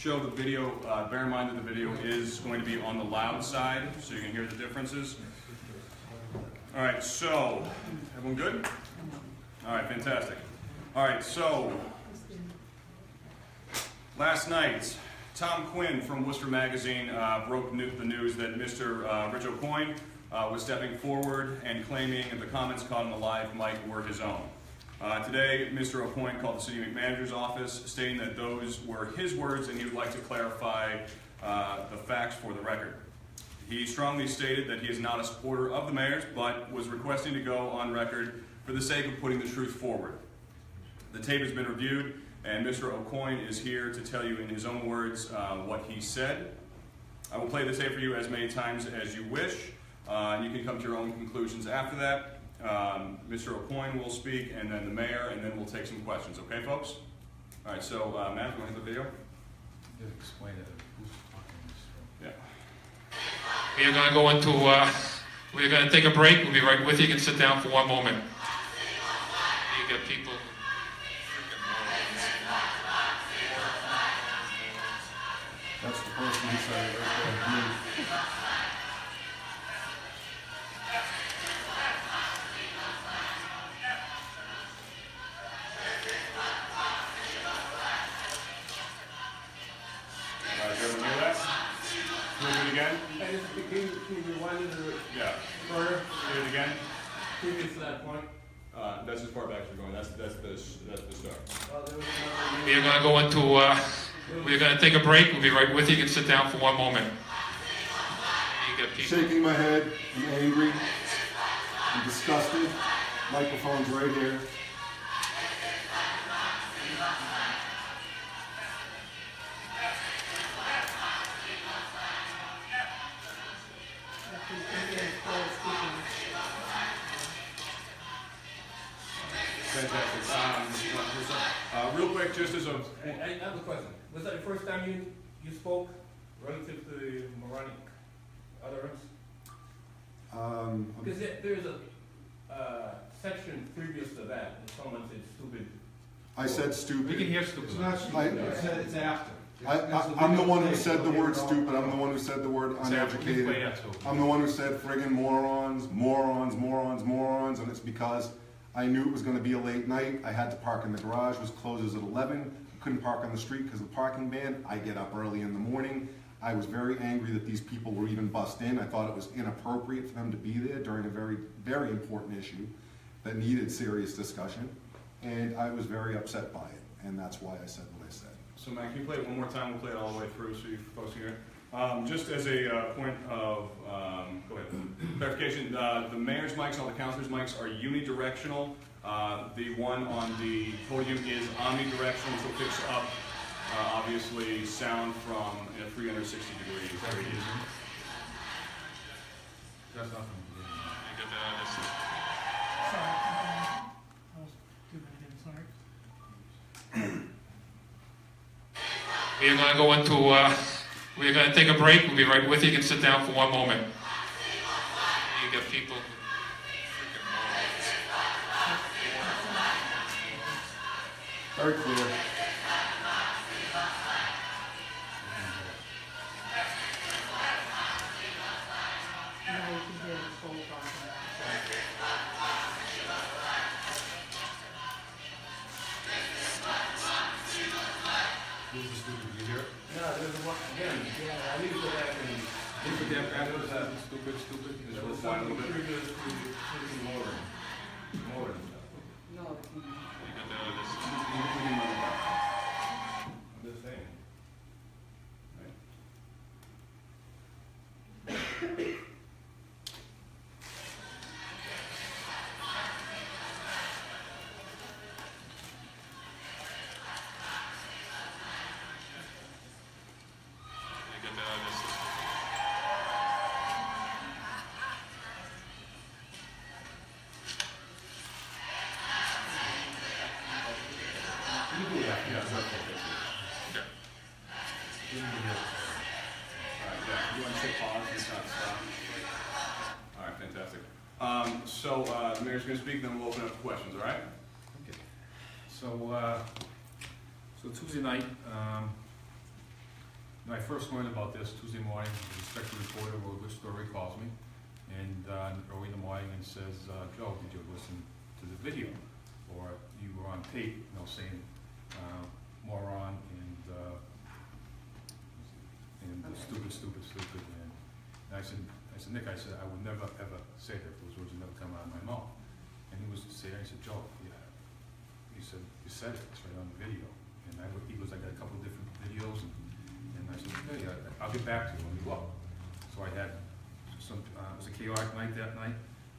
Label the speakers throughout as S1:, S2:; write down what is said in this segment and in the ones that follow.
S1: show the video. Bear in mind that the video is going to be on the loud side, so you can hear the differences. All right, so, everyone good? All right, fantastic. All right, so, last night, Tom Quinn from Worcester Magazine broke the news that Mr. Rich Aucoin was stepping forward and claiming that the comments caught on the live mic were his own. Today, Mr. Aucoin called the city manager's office, stating that those were his words and he would like to clarify the facts for the record. He strongly stated that he is not a supporter of the mayor's, but was requesting to go on record for the sake of putting the truth forward. The tape has been reviewed, and Mr. Aucoin is here to tell you in his own words what he said. I will play the tape for you as many times as you wish. You can come to your own conclusions after that. Mr. Aucoin will speak, and then the mayor, and then we'll take some questions. Okay, folks? All right, so Matt, you want to hit the video?
S2: Just explain it. Who's talking this?
S1: Yeah.
S3: We are going to go into, we're going to take a break. We'll be right with you. You can sit down for one moment. You got people.
S2: That's the person who said it right there.
S1: That's as far back as we're going. That's the start.
S3: We are going to go into, we're going to take a break. We'll be right with you. You can sit down for one moment. You got people.
S4: Shaking my head, I'm angry, I'm disgusted. Microphone's right here.
S1: Fantastic. Real quick, just as a...
S5: I have a question. Was that the first time you spoke relative to the moronic utterance? Because there's a section previous to that, and someone said stupid.
S4: I said stupid.
S2: We can hear stupid. It's not stupid. It's after.
S4: I'm the one who said the word stupid. I'm the one who said the word uneducated. I'm the one who said friggin' morons, morons, morons, morons, and it's because I knew it was going to be a late night. I had to park in the garage. It was closes at 11. I couldn't park on the street because of the parking ban. I get up early in the morning. I was very angry that these people were even bussed in. I thought it was inappropriate for them to be there during a very, very important issue that needed serious discussion. And I was very upset by it. And that's why I said what I said.
S1: So, Matt, can you play it one more time? We'll play it all the way through so you folks can hear it. Just as a point of go ahead. Clarification, the mayor's mics, all the councilors' mics are unidirectional. The one on the podium is omnidirectional, which will pick up, obviously, sound from 360 degrees.
S2: That's nothing.
S3: You got that on this.
S6: Sorry. I was too bad again, sorry.
S3: We are going to go into, we're going to take a break. We'll be right with you. You can sit down for one moment. You got people.
S4: Very clear.
S6: Now you can hear the full talking.
S2: Who's the stupid? You hear it?
S5: No, there's one again. Yeah, I need to go back and
S1: Look at that after that. Stupid.
S5: there
S1: Just
S5: was
S1: rewind a
S5: something
S1: little bit.
S5: previous to more.
S6: No,
S3: You got that on this.
S5: I'm just saying.
S3: You got that on this.
S1: You want to say pause and stop? All right, fantastic. So the mayor's going to speak, then we'll open up for questions, all right?
S2: Okay. So Tuesday night,
S7: first learned about this Tuesday morning, the inspector reporter, Worcester Story, calls me, and early in the morning and says, Joe, did you listen to the video? Or you were on tape, you know, saying moron and stupid. And I said, Nick, I said, I would never ever say that. Those words would never come out of my mouth. And he was saying, I said, Joe, yeah. He said, you said it. It's right on the video. And he goes, I got a couple of different videos. And I said, okay, I'll get back to you when we look. So I had some, it was a chaotic night that night.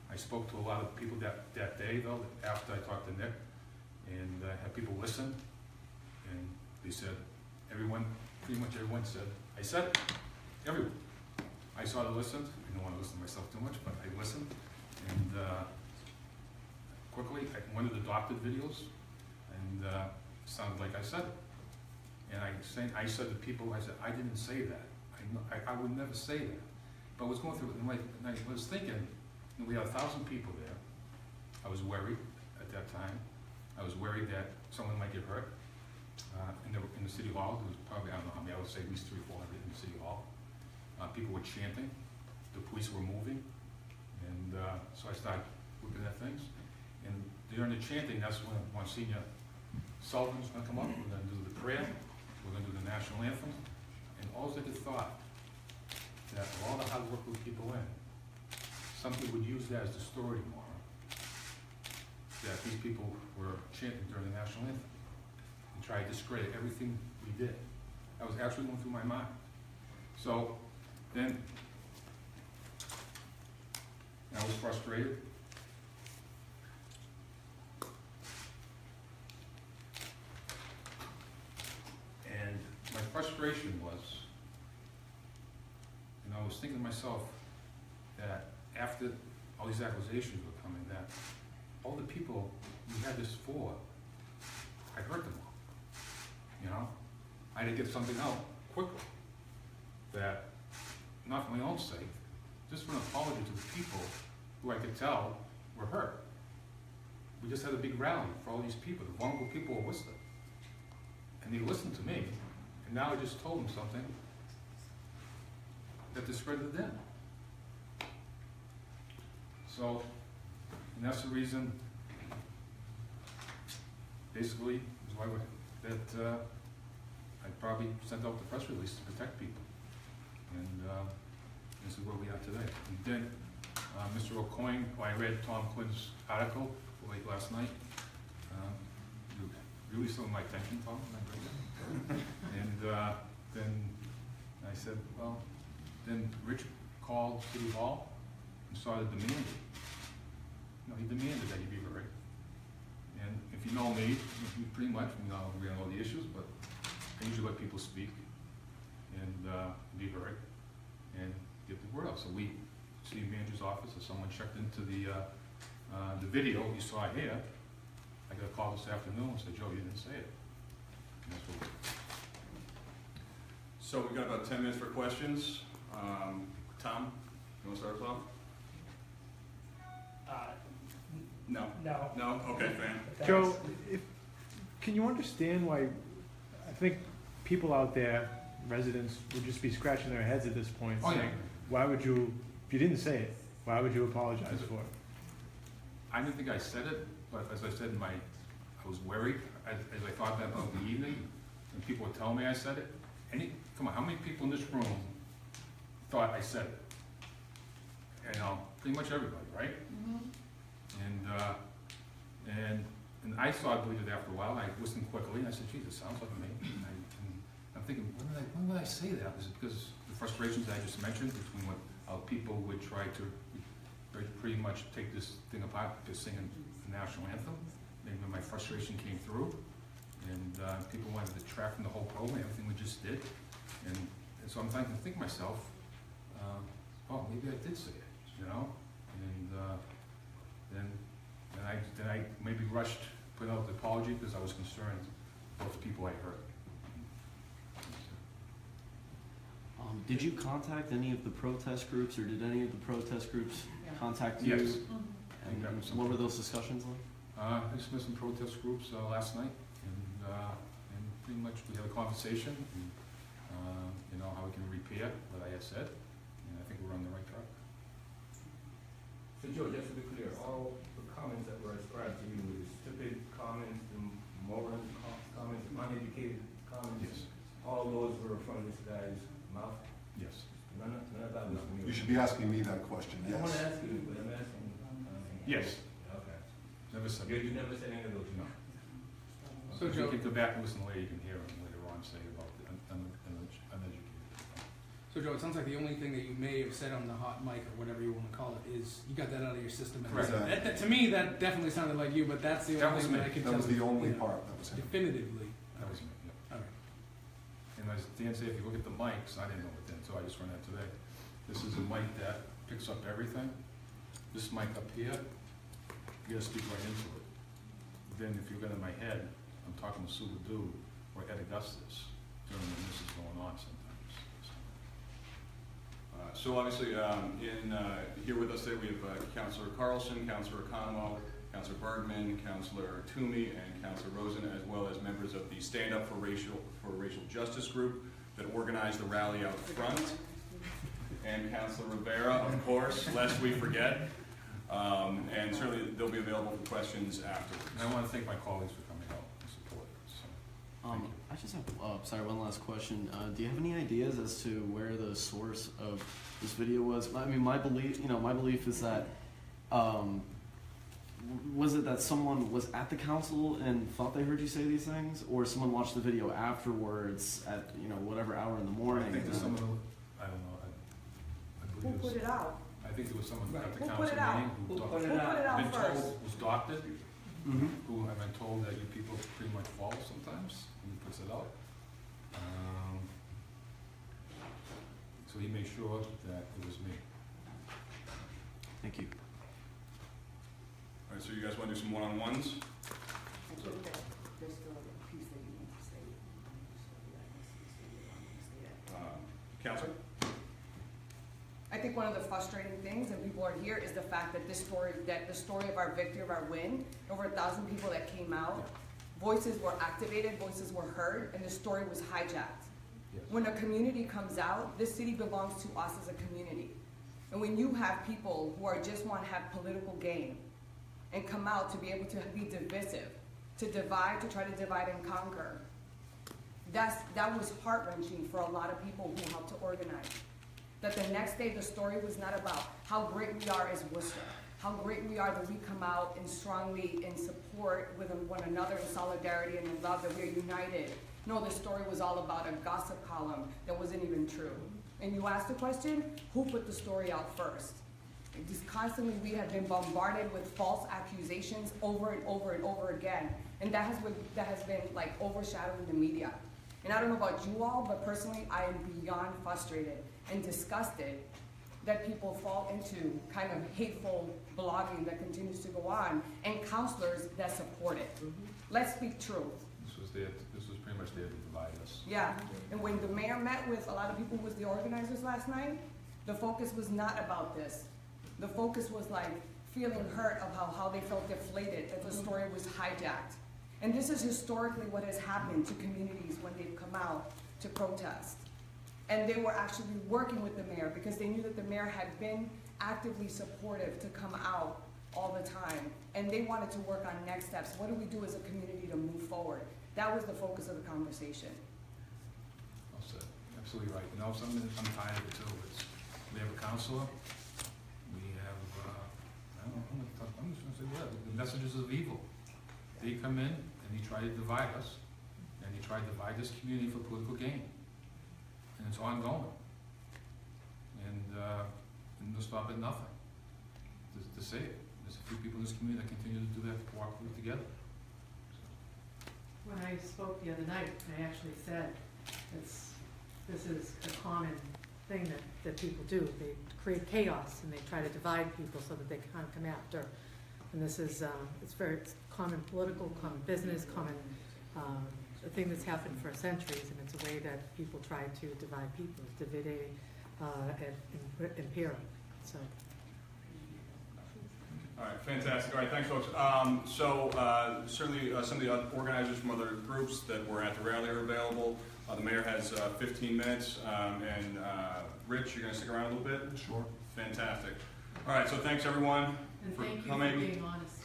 S7: I spoke to a lot of people that day, though, after I talked to Nick. And I had people listen. And they said, pretty much everyone said, I said it. Everyone. I sort of listened. I don't want to listen to myself too much, but I listened. And quickly, I went to the doctored videos, and it sounded like I said it. And I said to people, I said, I didn't say that. I would never say that. But I was going through it, and I was thinking, we had 1,000 people there. I was worried at that time. I was worried that someone might get hurt. In the city hall, there was probably, I don't know how many, I would say at least 300 or 400 in the city hall. People were chanting, the police were moving, and so I started looking at things. And during the chanting, that's when Monsignor Sullivan's going to come up. We're going to do the prayer, we're going to do the national anthem, and all I could thought that of all the hard work we people in, somebody would use that as the story tomorrow, that these people were chanting during the national anthem and try to discredit everything we did. That was actually going through my mind. So then I was frustrated. And my frustration was, I was thinking to myself that after all these accusations were coming, that all the people we had this for, I hurt them all. I had to get something out quickly that, not for my own sake, just for an apology to the people who I could tell were hurt. We just had a big rally for all these people, the vulnerable people of Worcester. And they listened to me, and now I just told them something that discredited them. So, and that's the reason, basically, is why I probably sent out the press release to protect people. And this is where we are today. And then, Mr. O'Coin, I read Tom Quinn's article late last night. You really saw my attention, Tom, when I read it. And then I said, well, then Rich called City Hall and started demanding. He demanded that he be heard. And if you know me, pretty much, we don't know the issues, but I usually let people speak and be heard and get the word out. So City Manager's office, if someone checked into the video you saw here, I got a call this afternoon and said, Joe, you didn't say it. And that's what we did.
S1: So we've got about 10 minutes for questions. Tom, you want to start us off? No.
S6: No.
S1: No? Okay, fan.
S8: Joe, can you understand why I think people out there, residents, would just be scratching their heads at this point saying, why would you, if you didn't say it, why would you apologize for it?
S7: I didn't think I said it, but as I said, I was worried as I thought that about the evening, and people would tell me I said it. Come on, how many people in this room thought I said it? Pretty much everybody, right? Mm-hmm. And I saw I believed it after a while. I listened quickly, and I said, geez, it sounds like me. And I'm thinking, when would I say that? Was it because the frustrations I just mentioned between what people would try to pretty much take this thing apart, just singing the national anthem? Maybe my frustration came through, and people wanted to detract from the whole program, everything we just did. And so I'm thinking to myself, oh, maybe I did say it, And then I maybe rushed put out the apology because I was concerned about the people I hurt.
S9: Did you contact any of the protest groups, or did any of the protest groups contact you?
S7: Yes.
S9: And what were those discussions like?
S7: I just met some protest groups last night, and pretty much we had a conversation. And, you know, how we can repair what I had said, and I think we're on the right track.
S5: So Joe, just to be clear, all the comments that were ascribed to you, the stupid comments, the moron comments, uneducated comments,
S7: Yes.
S5: all those were from this guy's mouth?
S7: Yes.
S5: None of that was from you?
S4: You should be asking me that question,
S5: I don't want to
S4: yes.
S5: ask you, but I'm asking.
S7: Yes.
S5: Okay.
S7: Never said.
S5: You never said any of those?
S7: No.
S2: So,
S7: If
S2: Joe-
S7: you can go back and listen later, you can hear him later on say about the uneducated.
S2: So Joe, it sounds like the only thing that you may have said on the hot mic or whatever you want to call it is you got that out of your system. And
S7: Correct.
S2: that, to me, that definitely sounded like you, but that's the
S7: That
S2: only
S7: was
S2: thing
S7: me.
S2: that I can
S4: That
S2: tell.
S4: was the only
S2: yeah,
S4: part that was him.
S2: definitively.
S7: That was me, yeah.
S2: All right.
S7: And as Dan said, if you look at the mics, I didn't know it then, so I just learned that today. This is a mic that picks up everything. This mic up here, you gotta speak right into it. Then if you got in my head, I'm talking to Sue Ledoux or Ed Augustus during when this is going on sometimes.
S1: So obviously, here with us today, we have Councilor Carlson, Councilor Economo, Councilor Bergman, Councilor Toomey, and Councilor Rosen, as well as members of the Stand Up for Racial Justice group that organized the rally out front. And Councilor Rivera, of course, lest we forget. And certainly they'll be available for questions afterwards.
S7: And I want to thank my colleagues for coming out and supporting us. So, thank you.
S9: I just have, sorry, one last question. Do you have any ideas as to where the source of this video was? I mean, my belief is that, was it that someone was at the council and thought they heard you say these things, or someone watched the video afterwards at, whatever hour in the morning?
S7: I think there's someone who, I don't know, I
S10: Who
S7: believe
S10: put
S7: it was,
S10: it out?
S7: I think there was someone at the
S10: Who
S7: council
S10: put it out?
S7: meeting
S5: Who
S7: who
S5: put
S10: Who
S5: it
S10: put it
S5: out?
S10: out
S7: been
S10: first?
S7: told, was doctored,
S9: Mm-hmm.
S7: who have been told that you people pretty much follow sometimes, and he puts it out. So he made sure that it was me.
S9: Thank you.
S1: All right, so you guys want to do some one-on-ones?
S10: I think that there's still a piece that you need to say.
S1: Councilor?
S10: I think one of the frustrating things, and people are here, is the fact that the story of our victory, of our win, over 1,000 people that came out, voices were activated, voices were heard, and the story was hijacked.
S7: Yes.
S10: When a community comes out, this city belongs to us as a community. And when you have people who just want to have political gain and come out to be able to be divisive, to divide, to try to divide and conquer, that was heart-wrenching for a lot of people who helped to organize. That the next day the story was not about how great we are as Worcester, how great we are that we come out and strongly in support with one another in solidarity and in love, that we're united. No, the story was all about a gossip column that wasn't even true. And you asked the question, who put the story out first? Just constantly we have been bombarded with false accusations over and over and over again. And that has been like overshadowing the media. And I don't know about you all, but personally I am beyond frustrated and disgusted that people fall into kind of hateful blogging that continues to go on, and counselors that support it. Let's speak truth.
S7: This was pretty much there to divide us.
S10: Yeah, and when the mayor met with a lot of people who was the organizers last night, the focus was not about this. The focus was like feeling hurt of how they felt deflated, that the story was hijacked. And this is historically what has happened to communities when they've come out to protest. And they were actually working with the mayor because they knew that the mayor had been actively supportive to come out all the time. And they wanted to work on next steps. What do we do as a community to move forward? That was the focus of the conversation.
S7: I'll say, absolutely right. You know, something I'm tired of it too. We have a counselor. We have, I don't know, I'm just gonna say, yeah, the messages of evil. They come in and they try to divide us, and they try to divide this community for political gain. And it's ongoing. And they'll stop at nothing to say it. There's a few people in this community that continue to do that, to walk through it together.
S11: When I spoke the other night, I actually said this is a common thing that people do. They create chaos and they try to divide people so that they can't come after. And this is it's common political, common business, common a thing that's happened for centuries, and it's a way that people try to divide people, divide et impera. So.
S1: All right, fantastic. All right, thanks, folks. Certainly some of the organizers from other groups that were at the rally are available. The mayor has 15 minutes, and Rich, you're going to stick around a little bit?
S4: Sure.
S1: Fantastic. All right, so thanks everyone
S11: And
S1: for
S11: thank you
S1: coming.
S11: for being honest.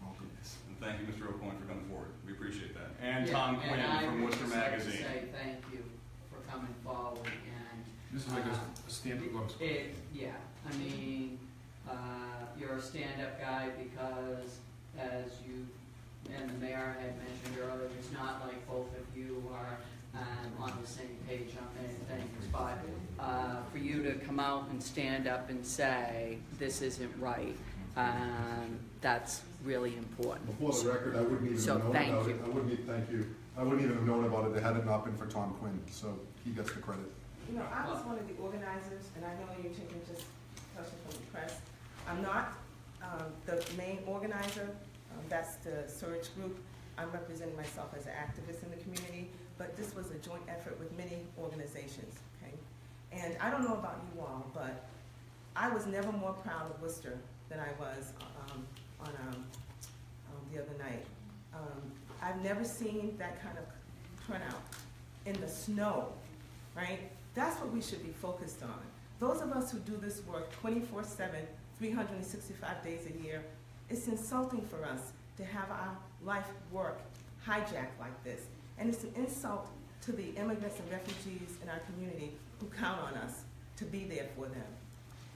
S4: All goodness.
S1: And thank you, Mr. O'Coin, for coming forward. We appreciate that. And
S12: Yeah,
S1: Tom
S12: and
S1: Quinn
S12: I
S1: from
S12: would
S1: Worcester
S12: just like to
S1: Magazine.
S12: say thank you for coming forward and.
S7: This is like a stand-up club.
S12: Yeah, I mean, you're a stand-up guy because, as you and the mayor had mentioned earlier, it's not like both of you are on the same page on many things, but for you to come out and stand up and say, this isn't right, that's really important.
S4: Before the record, I wouldn't even
S12: So
S4: have known
S12: thank
S4: about
S12: you.
S4: it. Thank you. I wouldn't even have known about it had it not been for Tom Quinn, so he gets the credit.
S10: You know, I was one of the organizers, and I know you're taking just questions from the press. I'm not the main organizer. That's the search group. I'm representing myself as an activist in the community, but this was a joint effort with many organizations, okay? And I don't know about you all, but I was never more proud of Worcester than I was on the other night. I've never seen that kind of turnout in the snow, right? That's what we should be focused on. Those of us who do this work 24/7, 365 days a year, it's insulting for us to have our life work hijacked like this. And it's an insult to the immigrants and refugees in our community who count on us to be there for them.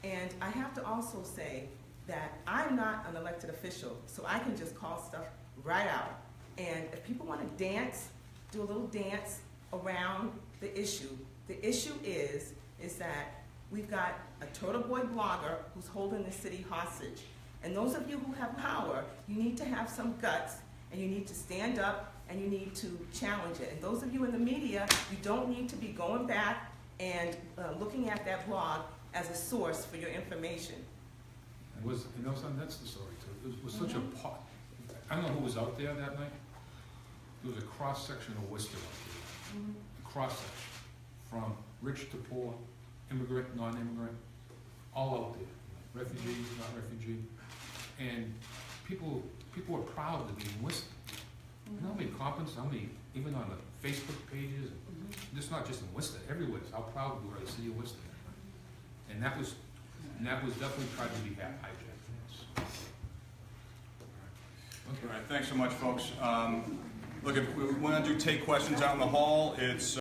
S10: And I have to also say that I'm not an elected official, so I can just call stuff right out. And if people want to dance, do a little dance around the issue. The issue is that we've got a Turtle Boy blogger who's holding the city hostage. And those of you who have power, you need to have some guts, and you need to stand up, and you need to challenge it. And those of you in the media, you don't need to be going back and looking at that blog as a source for your information.
S7: It was, you know something, that's the story too. It was such a pot. I don't know who was out there that night. There was a cross-section of Worcester out there. A cross-section. From rich to poor, immigrant, non-immigrant, all out there. Refugee, not refugee. And people are proud to be in Worcester. You know how many comments, how many, even on the Facebook pages, just not just in Worcester, everywhere, how proud we are of the city of Worcester. And that was definitely tried to be hijacked.
S1: All right, thanks so much, folks. Look, if we want to take questions out in the hall, it's